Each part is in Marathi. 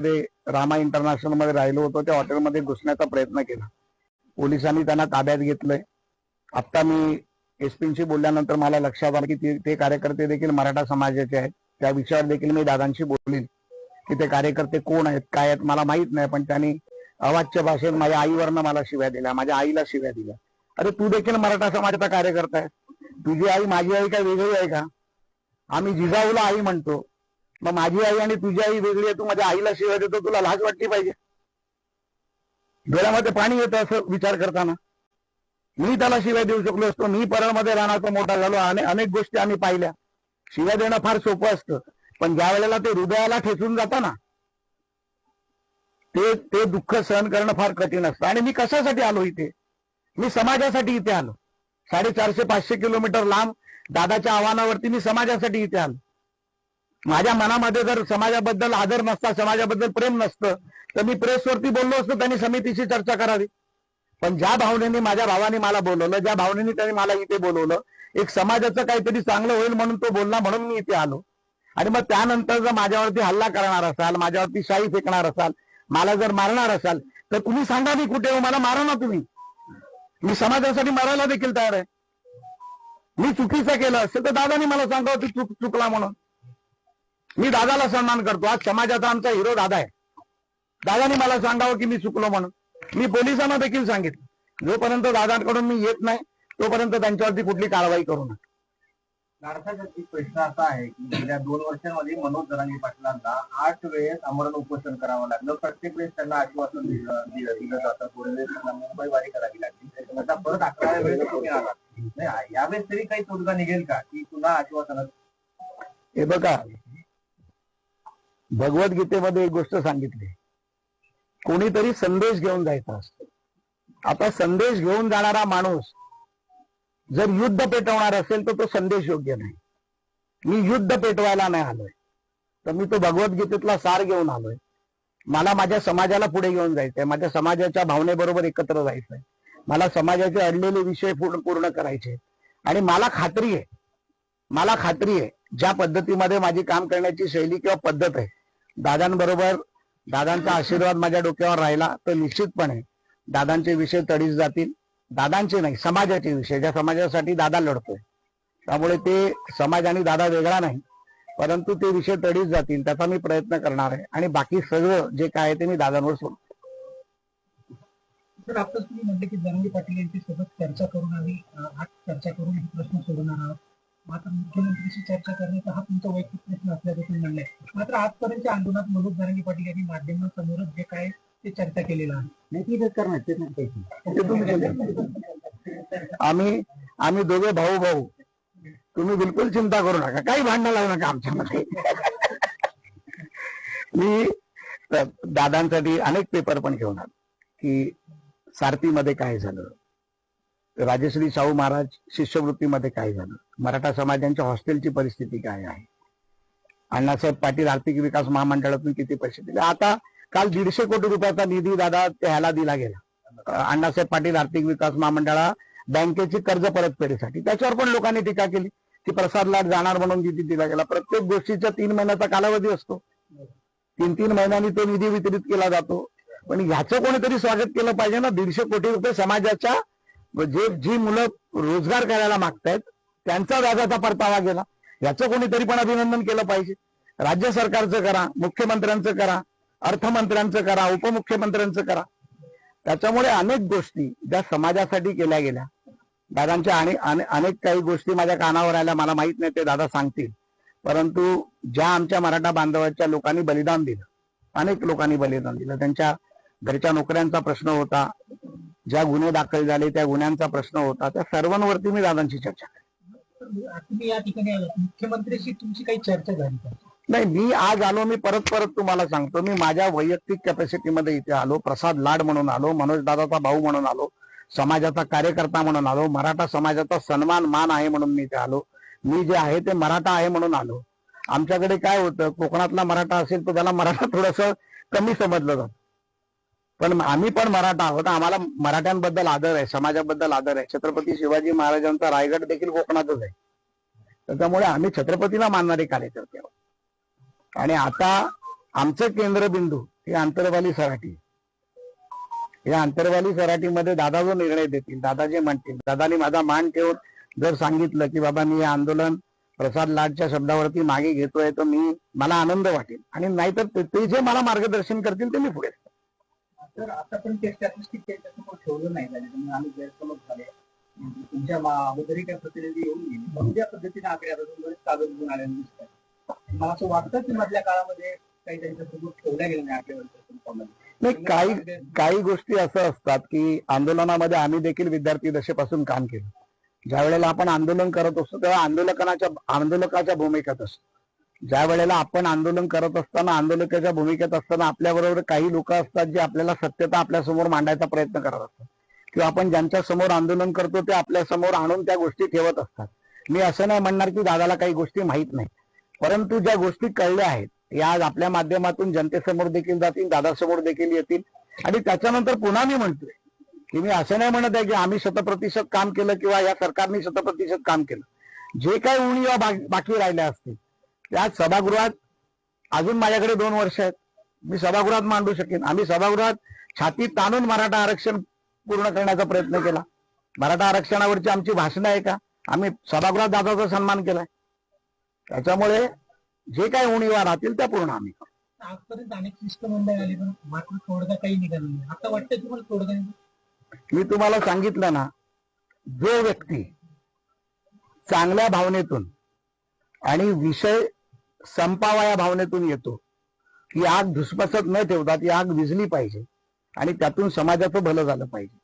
मध्ये रामा इंटरनॅशनल मध्ये राहिलो होतो, त्या हॉटेलमध्ये घुसण्याचा प्रयत्न केला. पोलिसांनी त्यांना ताब्यात घेतलंय. आता मी एसपींशी बोलल्यानंतर मला लक्षात आलं की ते कार्यकर्ते देखील मराठा समाजाचे आहेत. त्या विषयावर देखील मी दादांशी बोलीन की ते कार्यकर्ते कोण आहेत, काय आहेत मला माहित नाही, पण त्यांनी अवाच्य भाषेत माझ्या आईवरनं मला शिव्या दिल्या, माझ्या आईला शिव्या दिल्या. अरे तू देखील मराठा समाजाचा कार्यकर्ता आहे, तुझी आई माझी आई काय वेगळी आहे का? आम्ही जिजाऊला आई म्हणतो, मग माझी आई आणि तुझी आई वेगळी आहे, तू माझ्या आईला शिव्या देतो, तुला लाज वाटली पाहिजे. डोळ्यामध्ये पाणी येतं असं विचार करताना. मी त्याला शिव्या देऊ शकलो असतो, मी परळमध्ये राहण्याचा मोठा झालो, अनेक गोष्टी आम्ही पाहिल्या. शिव्या देणं फार सोपं असतं, पण ज्या वेळेला ते हृदयाला ठेचून जातं ना, ते दुःख सहन करणं फार कठीण असतं. आणि मी कशासाठी आलो इथे? मी समाजासाठी इथे आलो. 450-500 किलोमीटर लांब दादाच्या आव्हानावरती मी समाजासाठी इथे आलो. माझ्या मनामध्ये जर समाजाबद्दल आदर नसता, समाजाबद्दल प्रेम नसतं, तर मी प्रेसवरती बोललो असतो त्यांनी समितीशी चर्चा करावी. पण ज्या भावनेने माझ्या भावाने मला बोलवलं, ज्या भावनेने त्यांनी मला इथे बोलवलं, एक समाजाचं काहीतरी चांगलं होईल म्हणून तो बोलला, म्हणून मी इथे आलो. आणि मग त्यानंतर जर माझ्यावरती हल्ला करणार असाल, माझ्यावरती शाई फेकणार असाल, मला जर मारणार असाल, तर तुम्ही सांगा मी कुठे हो, मला मारा ना तुम्ही. मी समाजासाठी मारायला देखील तयार आहे. मी चुकीचं केलं असेल तर दादानी मला सांगावं तू चुकला म्हणून. मी दादाला सन्मान करतो. आज समाजाचा आमचा हिरो दादा आहे. दादानी मला सांगावं की मी चुकलो म्हणून. मी पोलिसांना देखील सांगितलं, जोपर्यंत दादांकडून मी येत नाही तोपर्यंत त्यांच्यावरती कुठली कारवाई करू नका. एक प्रश्न असा आहे की गेल्या 2 वर्षांमध्ये मनोज जरांगे पाटलांना 8 वेळेस आमरण उपोषण करावं लागलं. प्रत्येक वेळेस त्यांना आश्वासन दिलं जातं, थोड्या वेळेस त्यांना मुंबईवारी करावी लागली. आता परत 11व्या वेळेस तुम्ही आला, यावेळेस तरी काही तोडगा निघेल का की पुन्हा आश्वासन? हे बघा, भगवद्गीतेमध्ये एक गोष्ट सांगितली, कोणीतरी संदेश घेऊन जायचा असतो. आता संदेश घेऊन जाणारा माणूस जर युद्ध पेटवणार असेल तर तो संदेश योग्य नाही. मी युद्ध पेटवायला नाही आलोय, तर मी तो भगवद्गीतेतला सार घेऊन आलोय. मला माझ्या समाजाला पुढे घेऊन जायचंय, माझ्या समाजाच्या भावनेबरोबर एकत्र जायचंय, मला समाजाचे अडलेले विषय पूर्ण करायचे. आणि मला खात्री आहे ज्या पद्धतीमध्ये माझी काम करण्याची शैली किंवा पद्धत आहे, दादांबरोबर दादांचा आशीर्वाद माझ्या डोक्यावर राहिला तर निश्चितपणे दादांचे विषय तडीस जातील. दादांचे नाही, समाजाचे विषय, ज्या समाजासाठी दादा लढतोय. त्यामुळे ते समाज आणि दादा वेगळा नाही, परंतु ते विषय तडीस जातील त्याचा मी प्रयत्न करणार आहे. आणि बाकी सगळं जे काय आहे ते मी दादांवर सोडतो. सर, आता तुम्ही म्हणले की जरांगे पाटील यांच्यासोबत चर्चा करून आम्ही चर्चा करून हे प्रश्न सोडवणार आहोत. मात्र मुख्यमंत्र्यांशी चर्चा करण्याचा हा तुमचा वैयक्तिक प्रश्न असल्याचं तुम्ही म्हणले. मात्र आजपर्यंतच्या आंदोलनात मनोज जरांगे पाटील यांनी माध्यमांसमोरच जे काय ते चर्चा केलेलं आहे. आम्ही दोघे भाऊ, तुम्ही बिलकुल चिंता करू नका, काही भांडण लावू नका आमच्यामध्ये. मी दादांसाठी अनेक पेपर पण घेऊन आलो की सारथीमध्ये काय झालं, राजश्री शाहू महाराज शिष्यवृत्तीमध्ये काय झालं, मराठा समाजांच्या हॉस्टेलची परिस्थिती काय आहे, अण्णासाहेब पाटील आर्थिक विकास महामंडळातून किती पैसे दिले. आता काल 150 कोटी रुपयाचा निधी दादा ह्याला दिला गेला, अण्णासाहेब पाटील आर्थिक विकास महामंडळा बँकेची कर्ज परतफेडीसाठी. त्याच्यावर पण लोकांनी टीका केली की प्रसाद लाट जाणार म्हणून निधी दिला गेला. प्रत्येक गोष्टीचा 3 महिन्याचा कालावधी असतो, 3 महिन्यांनी तो निधी वितरित केला जातो. पण ह्याचं कोणीतरी स्वागत केलं पाहिजे ना. 150 कोटी रुपये समाजाच्या जी मुलं रोजगार करायला मागतायत त्यांचा व्याजाचा परतावा गेला, याचं कोणीतरी पण अभिनंदन केलं पाहिजे. राज्य सरकारचं करा, मुख्यमंत्र्यांचं करा, अर्थमंत्र्यांचं करा, उपमुख्यमंत्र्यांचं करा. त्याच्यामुळे अनेक गोष्टी ज्या समाजासाठी केल्या गेल्या, दादांच्या आणि अनेक काही गोष्टी माझ्या कानावर आल्या, मला माहित नाही, ते दादा सांगतील. परंतु ज्या आमच्या मराठा बांधवाच्या लोकांनी बलिदान दिलं, अनेक लोकांनी बलिदान दिलं, त्यांच्या घरच्या नोकऱ्यांचा प्रश्न होता, ज्या गुन्हे दाखल झाले त्या गुन्ह्यांचा प्रश्न होता, त्या सर्वांवरती मी दादांची चर्चा केली. तुम्ही या ठिकाणी आलात, मुख्यमंत्र्यांशी तुमची काही चर्चा झाली का? नाही, मी आज आलो, मी परत तुम्हाला सांगतो, मी माझ्या वैयक्तिक कॅपॅसिटीमध्ये इथे आलो, प्रसाद लाड म्हणून आलो, मनोज दादाचा भाऊ म्हणून आलो, समाजाचा कार्यकर्ता म्हणून आलो, मराठा समाजाचा सन्मान मान आहे म्हणून मी इथे आलो. मी जे आहे ते मराठा आहे म्हणून आलो. आमच्याकडे काय होतं, कोकणातला मराठा असेल तर त्याला मराठा थोडंसं कमी समजलं जातं, पण आम्ही पण मराठा आहोत, आम्हाला मराठ्यांबद्दल आदर आहे, समाजाबद्दल आदर आहे. छत्रपती शिवाजी महाराजांचा रायगड देखील कोकणातच आहे, त्याच्यामुळे आम्ही छत्रपतीला मानणारे कार्यकर्ते आहोत. आणि आता आमचं केंद्रबिंदू हे आंतरवाली सराठी. या आंतरवाली सराठीमध्ये दादा जो निर्णय देतील, दादा जे म्हणतील, दादानी माझा मान ठेवून जर सांगितलं की बाबा मी हे आंदोलन प्रसाद लाडच्या शब्दावरती मागे घेतोय, तर मला आनंद वाटेल. आणि नाहीतर ते जे मला मार्गदर्शन करतील ते मी पुढे. तर आता पण ते स्टॅटिस्टिक त्याच्यासमोर ठेवलं नाही झाले, त्यामुळे आम्ही गैरसमज झाले. तुमच्या अगोदरही काही प्रतिनिधी येऊन गेले, मग ज्या पद्धतीने आकडे आता तुम्ही कागद घेऊन आलेले दिसतात. मला असं वाटतं की मधल्या काळामध्ये काही त्यांच्यासमोर ठेवल्या गेल्या नाही आकडेवारी. नाही, काही गोष्टी असं असतात की आंदोलनामध्ये आम्ही देखील विद्यार्थी दशेपासून काम केलं. ज्या वेळेला आपण आंदोलन करत असतो तेव्हा आंदोलकाच्या भूमिकेत असतो. ज्या वेळेला आपण आंदोलन करत असताना, आंदोलकाच्या भूमिकेत असताना आपल्याबरोबर काही लोक असतात जे आपल्याला सत्यता आपल्या समोर मांडायचा प्रयत्न करत असतात, किंवा आपण ज्यांच्या समोर आंदोलन करतो ते आपल्या समोर आणून त्या गोष्टी ठेवत असतात. मी असं नाही म्हणणार की दादाला काही गोष्टी माहीत नाही, परंतु ज्या गोष्टी कळल्या आहेत या आज आपल्या माध्यमातून जनतेसमोर देखील जातील, दादासमोर देखील येतील. आणि त्याच्यानंतर पुन्हा मी म्हणतोय की मी असं नाही म्हणत आहे की आम्ही 100% काम केलं किंवा या सरकारने 100% काम केलं. जे काही उणीवा बाकी राहिल्या असतील त्या सभागृहात, अजून माझ्याकडे 2 वर्ष आहेत, मी सभागृहात मांडू शकेन. आम्ही सभागृहात छाती ताणून मराठा आरक्षण पूर्ण करण्याचा प्रयत्न केला. मराठा आरक्षणावरची आमची भाषणं आहे का? आम्ही सभागृहात दादाचा सन्मान केलाय. त्याच्यामुळे जे काही उणीवा राहतील त्या पूर्ण आम्ही करू. आजपर्यंत अनेक शिष्टमंडळ आली पण मात्र तोडगा काही निघाला नाही. आता वाटतं तुम्हाला तोडगा? मी तुम्हाला सांगितलं ना, जो व्यक्ती चांगल्या भावनेतून आणि विषय संपावा या भावनेतून येतो, ही आग धुसपसत न ठेवता ती आग विझली पाहिजे आणि त्यातून समाजाचं भलं झालं पाहिजे.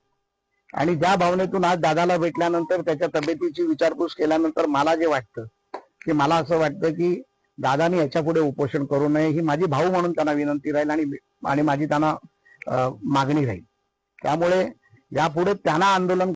आणि ज्या भावनेतून आज दादाला भेटल्यानंतर, त्याच्या तब्येतीची विचारपूस केल्यानंतर मला जे वाटतं की मला असं वाटतं की दादानी याच्या पुढे उपोषण करू नये, ही माझी भाऊ म्हणून त्यांना विनंती राहील आणि माझी त्यांना मागणी राहील. त्यामुळे यापुढे त्यांना आंदोलन